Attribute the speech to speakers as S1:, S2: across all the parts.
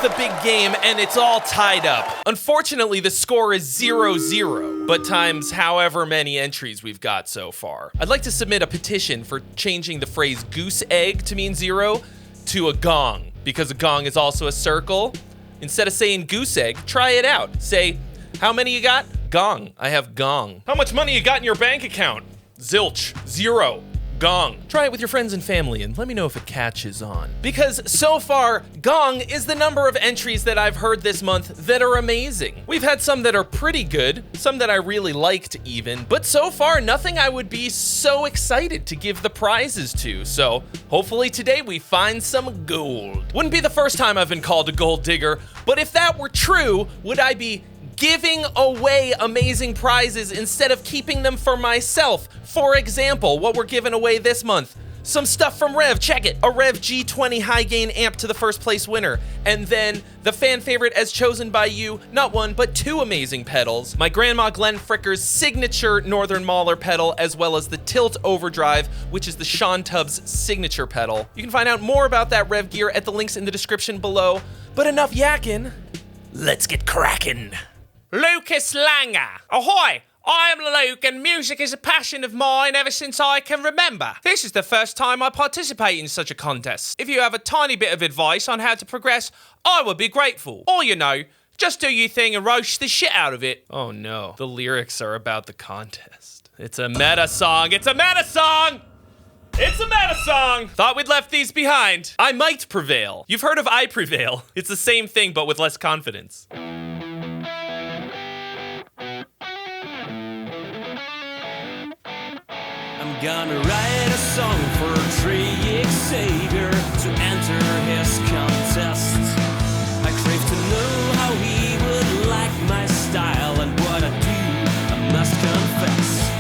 S1: the big game, and it's all tied up. Unfortunately, the score is 0-0, but times however many entries we've got so far. I'd like to submit a petition for changing the phrase goose egg to mean 0 to a gong, because a gong is also a circle. Instead of saying goose egg, try it out. Say, how many you got? Gong. I have gong. How much money you got in your bank account? Zilch. 0. Gong. Try it with your friends and family and let me know if it catches on. Because so far, gong is the number of entries that I've heard this month that are amazing. We've had some that are pretty good, some that I really liked even, but so far nothing I would be so excited to give the prizes to. So hopefully today we find some gold. Wouldn't be the first time I've been called a gold digger, but if that were true, would I be giving away amazing prizes instead of keeping them for myself? For example, what we're giving away this month. Some stuff from Rev, check it. A Rev G20 high gain amp to the first place winner. And then the fan favorite as chosen by you, not one, but 2 amazing pedals. My Grandma Glenn Fricker's signature Northern Mauler pedal, as well as the Tilt Overdrive, which is the Sean Tubbs signature pedal. You can find out more about that Rev gear at the links in the description below. But enough yakking, let's get cracking. Lucas Langer. Ahoy! I am Luke and music is a passion of mine ever since I can remember. This is the first time I participate in such a contest. If you have a tiny bit of advice on how to progress, I would be grateful. Or just do your thing and roast the shit out of it. Oh no, the lyrics are about the contest. It's a meta song, it's a meta song! It's a meta song! Thought we'd left these behind. I might prevail. You've heard of I Prevail. It's the same thing but with less confidence.
S2: I'm gonna write a song for Trey Xavier to enter his contest. I crave to know how he would like my style and what I do, I must confess.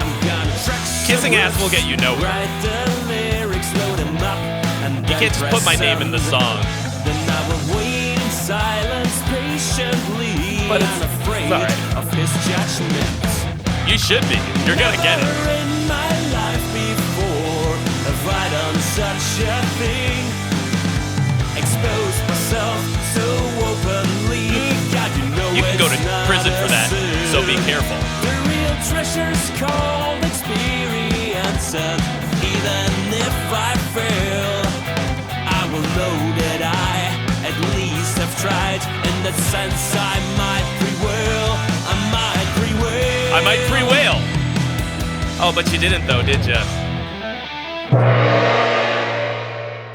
S2: I'm gonna track
S1: Kissing ass will get you nowhere.
S2: Write the lyrics, load them up, and
S1: you can't just put my name in the song.
S2: Then I will wait in silence patiently,
S1: but it's
S2: unafraid
S1: right.
S2: of his judgment.
S1: You should be. You're gonna get it.
S2: Never in my life before have I done such a thing. Expose myself so openly. God,
S1: you can go to prison for that, so be careful.
S2: The real treasure's called experience, and even if I fail, I will know that I at least have tried. In that sense, I might prevail. I might pre-whale.
S1: Oh, but you didn't though, did ya?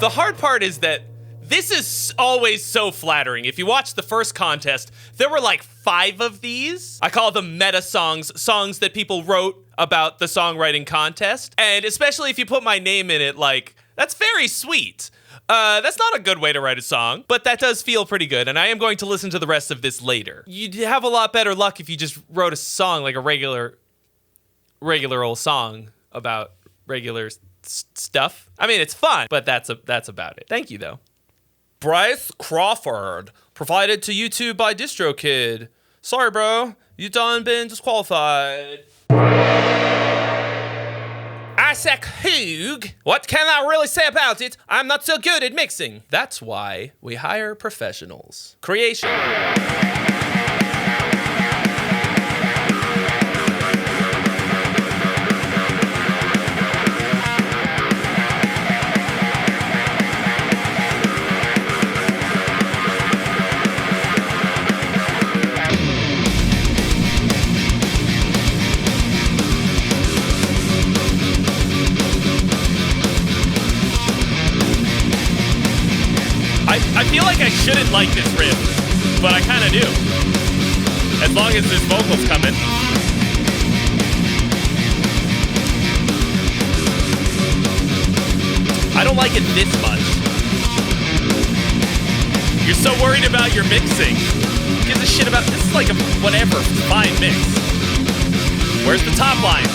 S1: The hard part is that this is always so flattering. If you watch the first contest, there were like 5 of these. I call them meta songs, songs that people wrote about the songwriting contest. And especially if you put my name in it, like, that's very sweet. That's not a good way to write a song, but that does feel pretty good, and I am going to listen to the rest of this later. You'd have a lot better luck if you just wrote a song, like a regular old song about regular stuff. I mean, it's fun, but that's about it. Thank you, though. Bryce Crawford, provided to YouTube by DistroKid. Sorry, bro, you done been disqualified. Isaac Hoog. What can I really say about it? I'm not so good at mixing. That's why we hire professionals. Creation. I feel like I shouldn't like this riff, but I kind of do. As long as there's vocals coming. I don't like it this much. You're so worried about your mixing. Who gives a shit about this? Is like a whatever, fine mix. Where's the top line?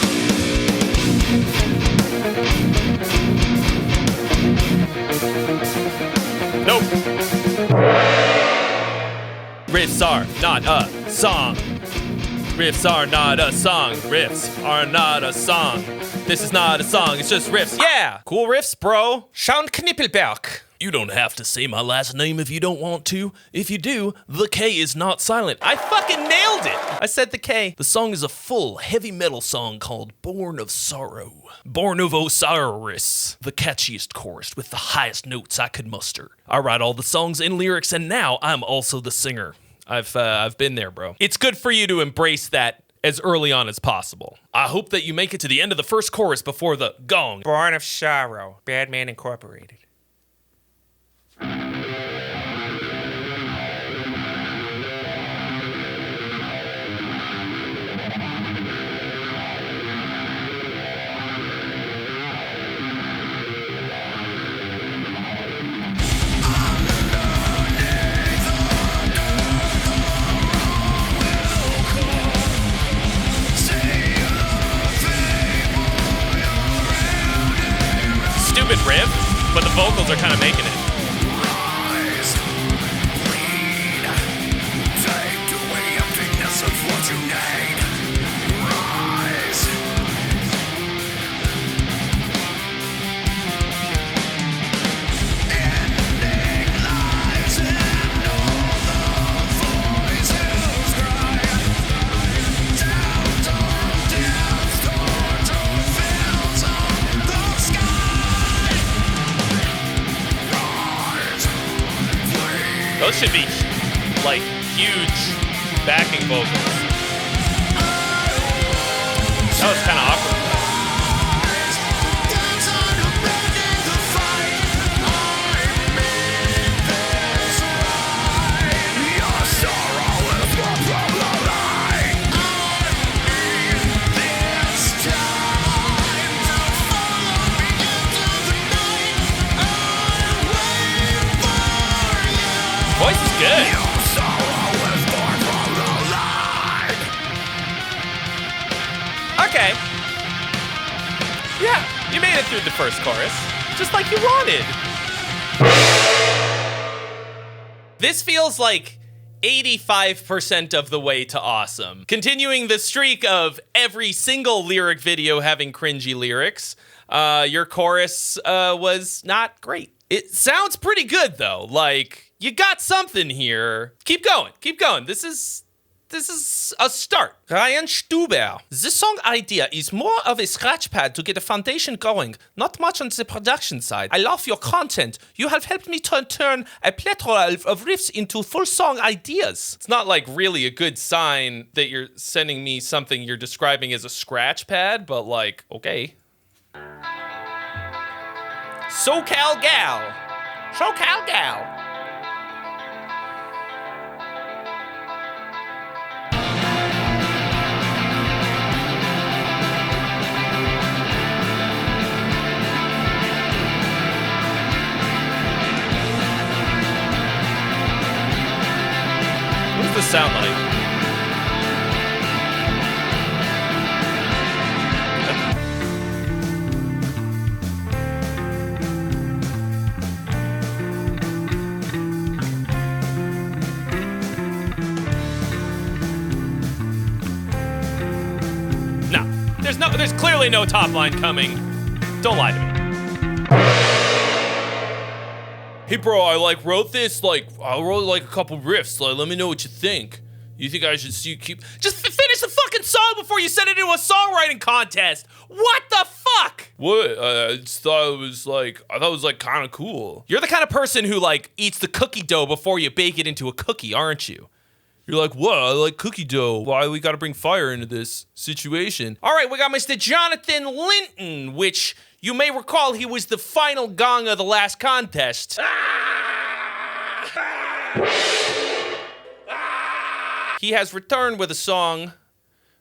S1: Nope. Riffs are not a song. Riffs are not a song. Riffs are not a song. This is not a song, it's just riffs. Yeah! Cool riffs, bro. Sean Knippelberg. You don't have to say my last name if you don't want to. If you do, the K is not silent. I fucking nailed it. I said the K. The song is a full heavy metal song called Born of Sorrow. Born of Osiris. The catchiest chorus with the highest notes I could muster. I write all the songs and lyrics, and now I'm also the singer. I've been there, bro. It's good for you to embrace that as early on as possible. I hope that you make it to the end of the first chorus before the gong.
S3: Born of Sorrow, Badman Incorporated.
S1: Stupid riff, but the vocals are kind of making it. Those should be, like, huge backing vocals. That was kind of awkward. Voice is good. Okay. Yeah, you made it through the first chorus, just like you wanted. This feels like 85% of the way to awesome. Continuing the streak of every single lyric video having cringy lyrics, your chorus was not great. It sounds pretty good though, like, you got something here. Keep going, keep going. This is a start. Ryan Stuber. This song idea is more of a scratch pad to get a foundation going, not much on the production side. I love your content. You have helped me to turn a plethora of riffs into full song ideas. It's not like really a good sign that you're sending me something you're describing as a scratch pad, but like, okay. SoCal Gal. SoCal Gal. What does this sound like? There's clearly no top line coming. Don't lie to me. Hey bro, I wrote this, I wrote a couple riffs, let me know what you think. You think I should just finish the fucking song before you send it into a songwriting contest. What the fuck? What? I thought it was kind of cool. You're the kind of person who eats the cookie dough before you bake it into a cookie, aren't you? You're like, what? I like cookie dough. Why we gotta bring fire into this situation? All right, we got Mr. Jonathan Linton, which you may recall he was the final gong of the last contest. He has returned with a song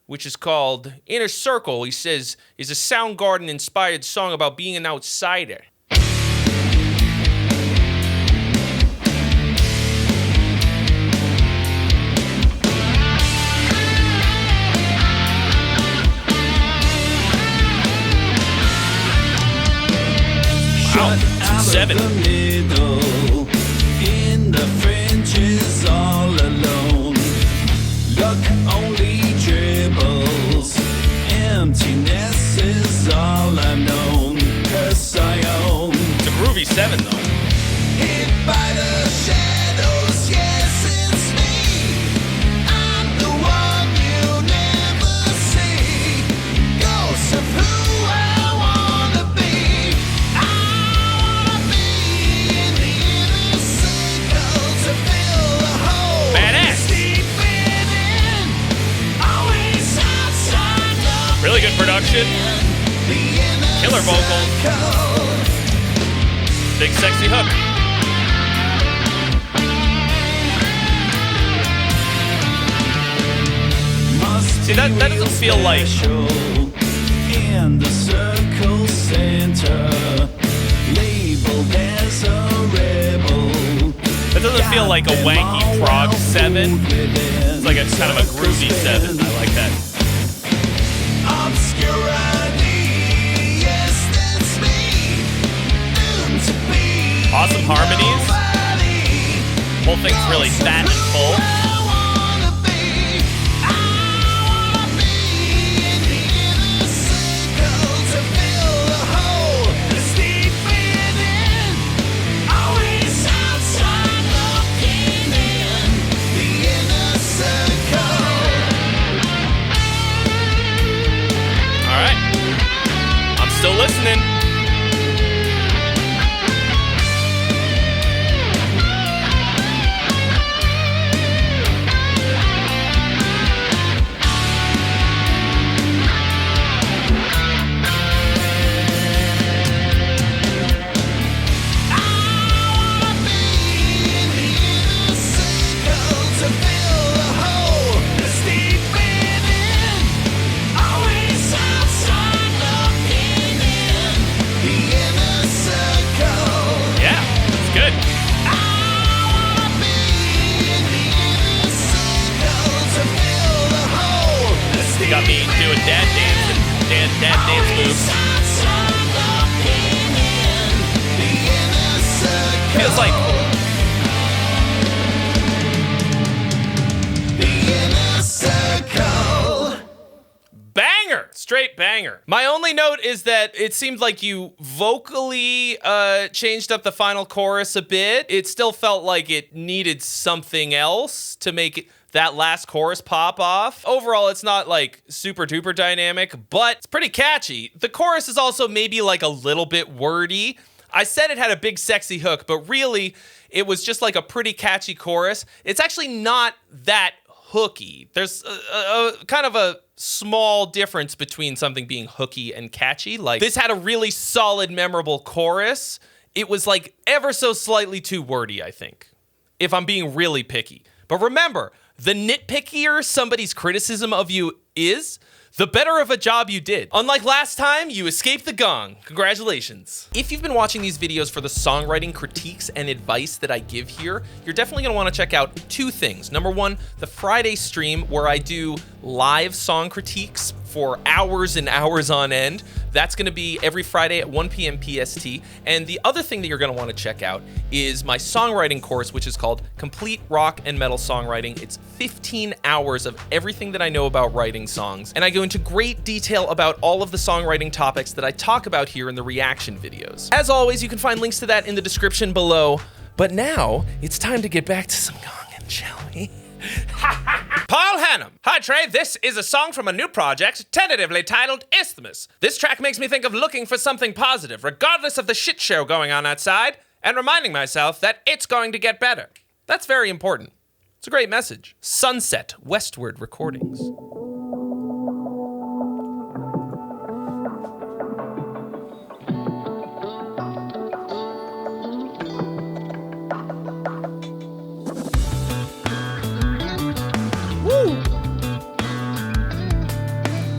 S1: which is called Inner Circle. He says is a Soundgarden-inspired song about being an outsider. Wow, 2-7.
S2: In the fringes all alone. Luck only dribbles. Emptiness is all I've known. 'Cause I own.
S1: It's a groovy 7 though.
S2: hit by the shadows. Yes, it's me. I'm the one you never see. Ghost of who I wanna be. I wanna be in the inner circle to fill the hole.
S1: Badass.
S2: Deep within, always outside looking
S1: Really good production.
S2: the inner
S1: Killer vocals.
S2: circle.
S1: Big sexy hook. See, that doesn't feel like
S2: in the circle center, labeled as a rebel.
S1: that doesn't feel like a wanky prog 7. It's like a kind of a groovy 7. I like that.
S2: Obscurity, yes, that's me. Doomed to be
S1: Awesome harmonies.
S2: nobody.
S1: Whole thing's really fat and full.
S2: I wanna be in the inner circle to fill the hole. It's deep within, always outside looking in the inner circle.
S1: All right. I'm still listening. Yeah, it's good. You got me doing dad dance and dad dance moves. Feels like banger, straight banger. My only note is that it seemed like you vocally changed up the final chorus a bit. It still felt like it needed something else to make it, that last chorus pop off. Overall, it's not like super duper dynamic, but it's pretty catchy. The chorus is also maybe like a little bit wordy. I said it had a big sexy hook, but really it was just like a pretty catchy chorus. It's actually not that hooky. There's a kind of a small difference between something being hooky and catchy. Like this had a really solid, memorable chorus. It was like ever so slightly too wordy, I think, if I'm being really picky. But remember, the nitpickier somebody's criticism of you is, the better of a job you did. Unlike last time, you escaped the gong. Congratulations. If you've been watching these videos for the songwriting critiques and advice that I give here, you're definitely gonna wanna check out two things. Number one, the Friday stream where I do live song critiques for hours and hours on end. That's gonna be every Friday at 1 p.m. PST. And the other thing that you're gonna wanna check out is my songwriting course, which is called Complete Rock and Metal Songwriting. It's 15 hours of everything that I know about writing songs. And I go into great detail about all of the songwriting topics that I talk about here in the reaction videos. As always, you can find links to that in the description below. But now, it's time to get back to some gonging, shall we? Paul Hannum. Hi, Trey. This is a song from a new project, tentatively titled Isthmus. This track makes me think of looking for something positive, regardless of the shit show going on outside, and reminding myself that it's going to get better. That's very important. It's a great message. Sunset Westward Recordings.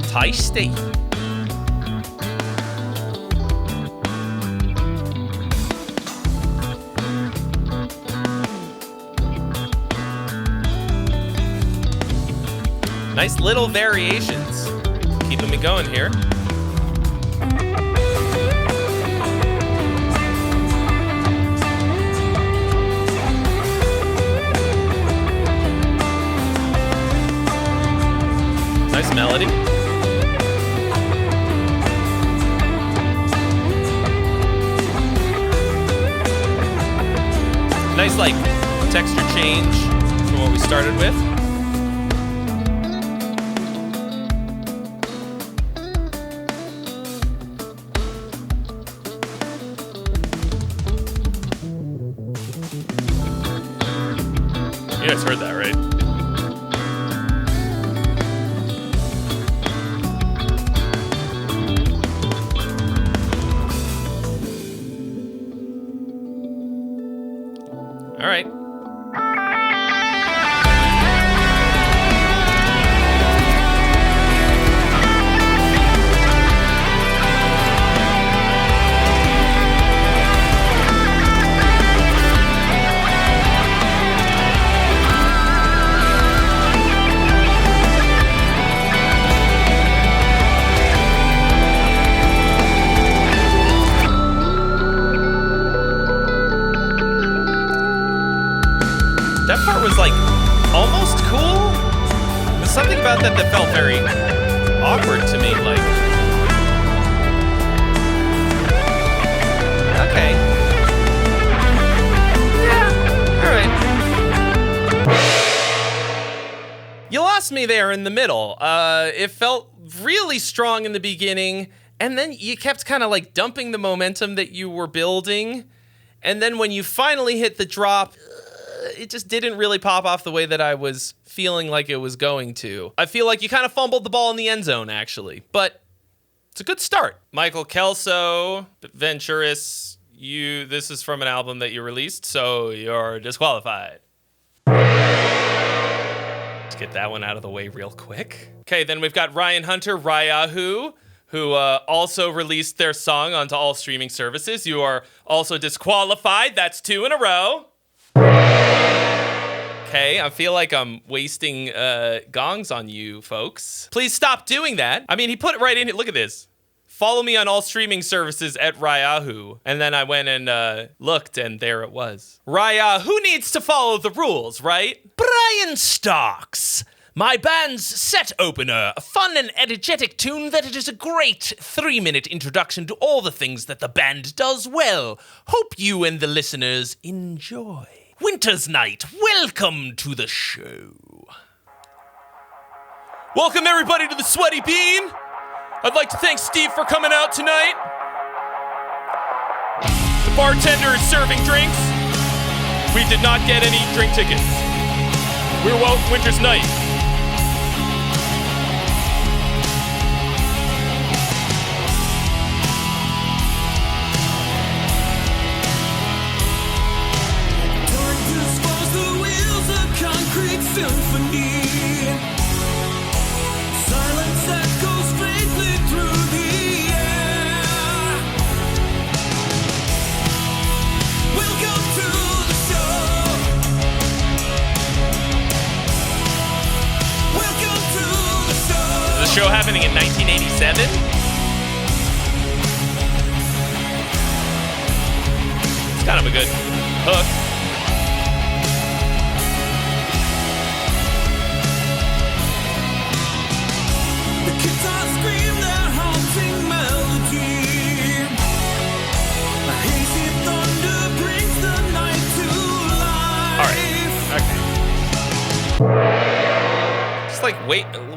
S1: Tasty. Nice little variations. Keeping me going here. Nice melody. Nice, like, texture change from what we started with. You guys heard that, right? All right. That part was like almost cool. There's something about that that felt very awkward to me. Like, okay, yeah, all right. You lost me there in the middle. It felt really strong in the beginning, and then you kept kind of like dumping the momentum that you were building, and then when you finally hit the drop, it just didn't really pop off the way that I was feeling like it was going to. I feel like you kind of fumbled the ball in the end zone, actually, but it's a good start. Michael Kelso, Venturis, this is from an album that you released, so you're disqualified. Let's get that one out of the way real quick. Okay, then we've got Ryan Hunter, Ryahu, who also released their song onto all streaming services. You are also disqualified. That's 2 in a row. Okay, I feel like I'm wasting gongs on you folks. Please stop doing that. I mean, he put it right in here. Look at this. Follow me on all streaming services at Ryahu. And then I went and looked, and there it was. Ryahu needs to follow the rules, right?
S4: Brian Starks, my band's set opener, a fun and energetic tune that it is a great 3-minute introduction to all the things that the band does well. Hope you and the listeners enjoy. Winter's Night, welcome to the show.
S1: Welcome everybody to the Sweaty Bean. I'd like to thank Steve for coming out tonight. The bartender is serving drinks. We did not get any drink tickets. We're Winter's Night.
S2: Symphony. Silence that goes faintly through the air. Welcome to the show. Welcome to the show.
S1: Is the show happening in 1987? It's kind of a good hook.
S2: Guitar scream their haunting melody. A hazy thunder brings the night to life.
S1: All right. Okay. Just like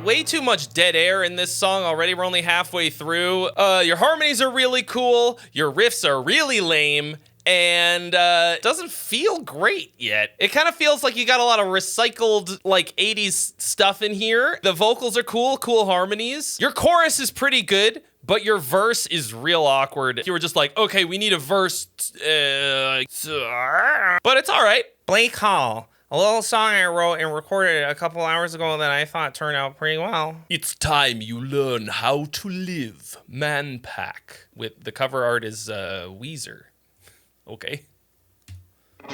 S1: way too much dead air in this song already. We're only halfway through. Your harmonies are really cool. Your riffs are really lame. And doesn't feel great yet. It kind of feels like you got a lot of recycled, like, 80s stuff in here. The vocals are cool harmonies. Your chorus is pretty good, but your verse is real awkward. You were just like, okay, we need a verse. But it's all right.
S3: Blake Hall, a little song I wrote and recorded a couple hours ago that I thought turned out pretty well.
S1: It's time you learn how to live. Man Pack. With the cover art is Weezer. Okay.
S5: Go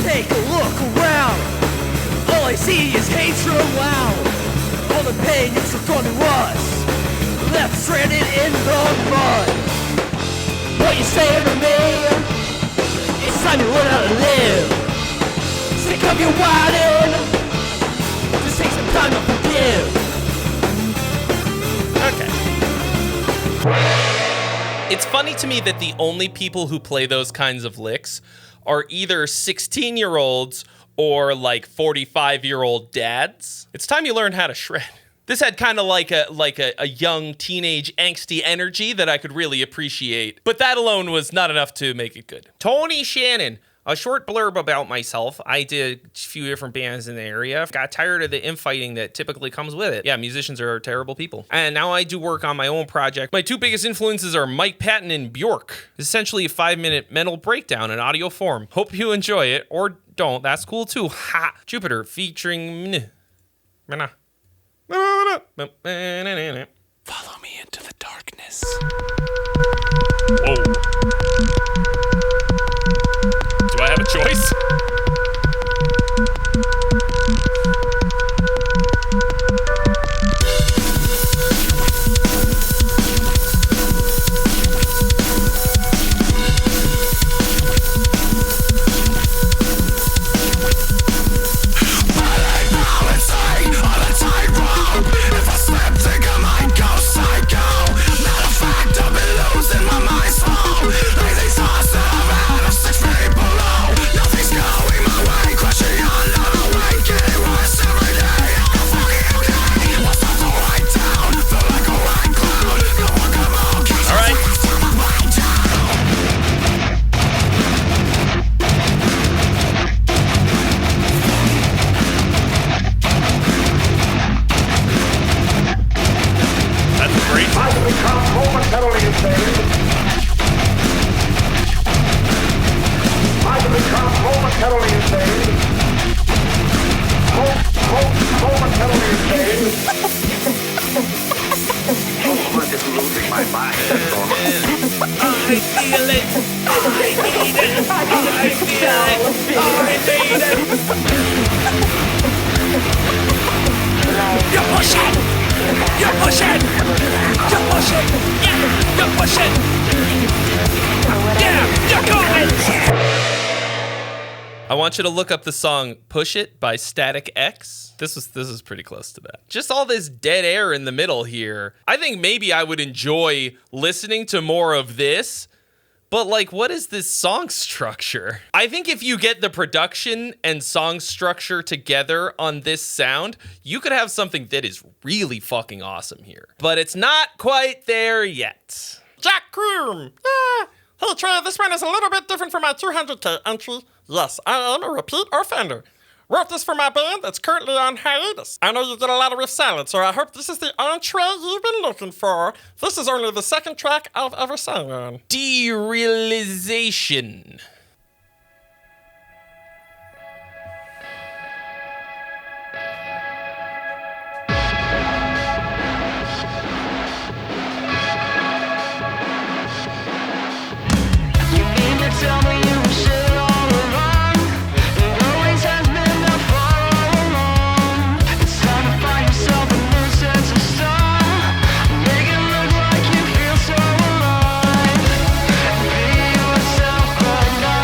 S5: take a look around. All I see is hatred loud. All the pain you took onto us left stranded in the mud. What you saying to me? It's time you learn how to live. Sick of your whining. Just take some time to forgive.
S1: Okay. It's funny to me that the only people who play those kinds of licks are either 16-year-olds or like 45-year-old dads. It's time you learn how to shred. This had kind of like a young teenage angsty energy that I could really appreciate, but that alone was not enough to make it good. Tony Shannon. A short blurb about myself. I did a few different bands in the area. Got tired of the infighting that typically comes with it. Yeah, musicians are terrible people. And now I do work on my own project. My two biggest influences are Mike Patton and Bjork. It's essentially a 5-minute mental breakdown in audio form. Hope you enjoy it, or don't. That's cool too. Ha! Jupiter featuring...
S2: Follow me into the darkness.
S1: Whoa. Do I have a choice? I want you to look up the song Push It by Static X. This is pretty close to that. Just all this dead air in the middle here. I think maybe I would enjoy listening to more of this, but like, what is this song structure? I think if you get the production and song structure together on this sound, you could have something that is really fucking awesome here. But it's not quite there yet.
S3: Jack Groom. Hey Trey, this one is a little bit different from my 200K entry. Yes, I am a repeat offender. Wrote this for my band that's currently on hiatus. I know you get a lot of riff salad, so I hope this is the entree you've been looking for. This is only the second track I've ever sang on.
S1: Derealization.
S6: Yourself, but not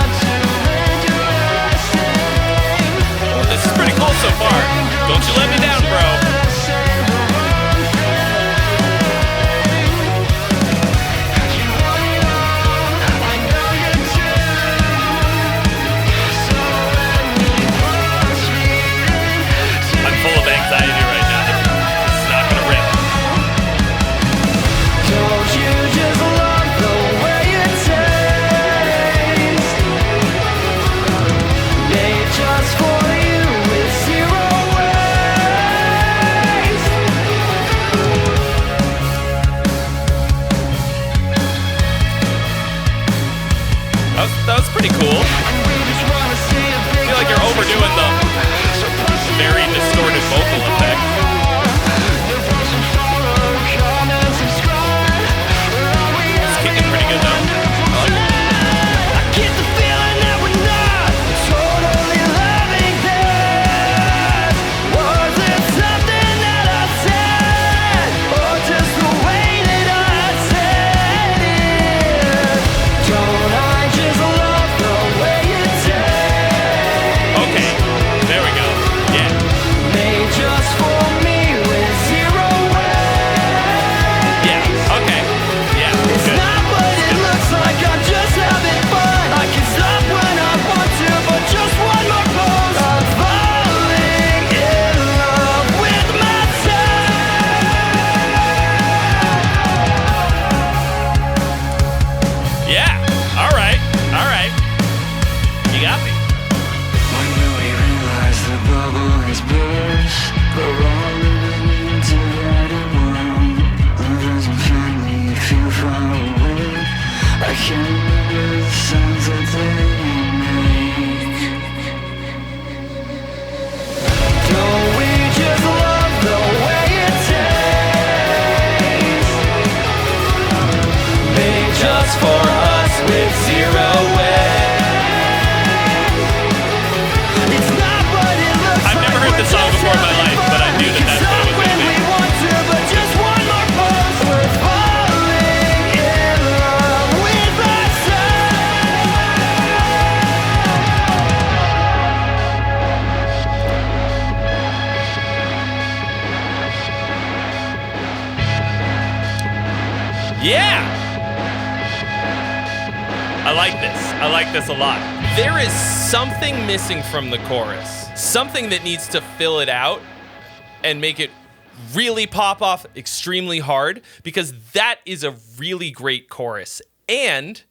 S1: for us with zero way.
S5: It's not what it looks
S1: I've never heard this song before in my life, but I knew that that's what it was
S5: when
S1: gonna
S5: we
S1: be.
S5: want to, but just one more pose. We're falling in love with
S1: Yeah! I like this. I like this a lot. There is something missing from the chorus. Something that needs to fill it out and make it really pop off extremely hard, because that is a really great chorus. And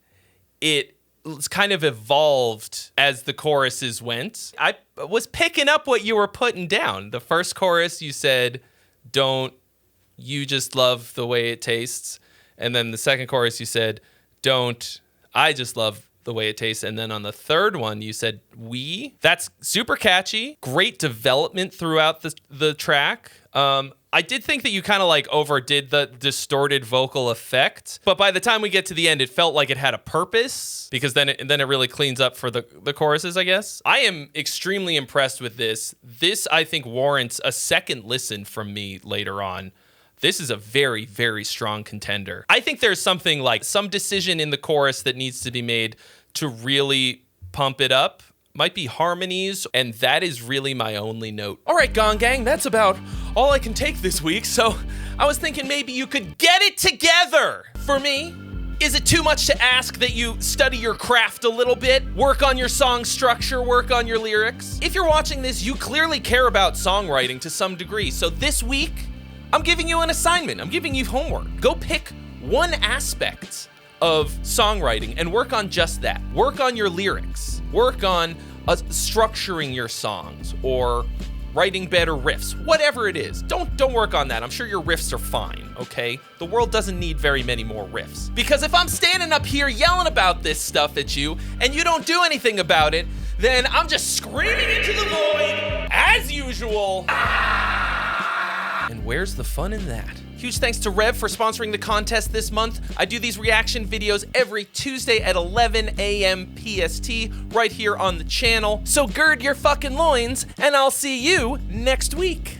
S1: it's kind of evolved as the choruses went. I was picking up what you were putting down. The first chorus, you said, don't you just love the way it tastes? And then the second chorus, you said, don't I just love the way it tastes? And then on the third one, you said, we. That's super catchy. Great development throughout the track. I did think that you kind of like overdid the distorted vocal effect, but by the time we get to the end, it felt like it had a purpose, because then it really cleans up for the choruses, I guess. I am extremely impressed with this. This, I think, warrants a second listen from me later on. This is a very, very strong contender. I think there's something like some decision in the chorus that needs to be made to really pump it up. Might be harmonies, and that is really my only note. All right, Gong Gang, that's about all I can take this week, so I was thinking maybe you could get it together for me. Is it too much to ask that you study your craft a little bit, work on your song structure, work on your lyrics? If you're watching this, you clearly care about songwriting to some degree, so this week, I'm giving you an assignment. I'm giving you homework. Go pick one aspect of songwriting and work on just that. Work on your lyrics. Work on structuring your songs or writing better riffs. Whatever it is. Don't work on that. I'm sure your riffs are fine, okay? The world doesn't need very many more riffs. Because if I'm standing up here yelling about this stuff at you and you don't do anything about it, then I'm just screaming into the void as usual. And where's the fun in that? Huge thanks to Rev for sponsoring the contest this month. I do these reaction videos every Tuesday at 11 a.m. PST right here on the channel. So gird your fucking loins, and I'll see you next week.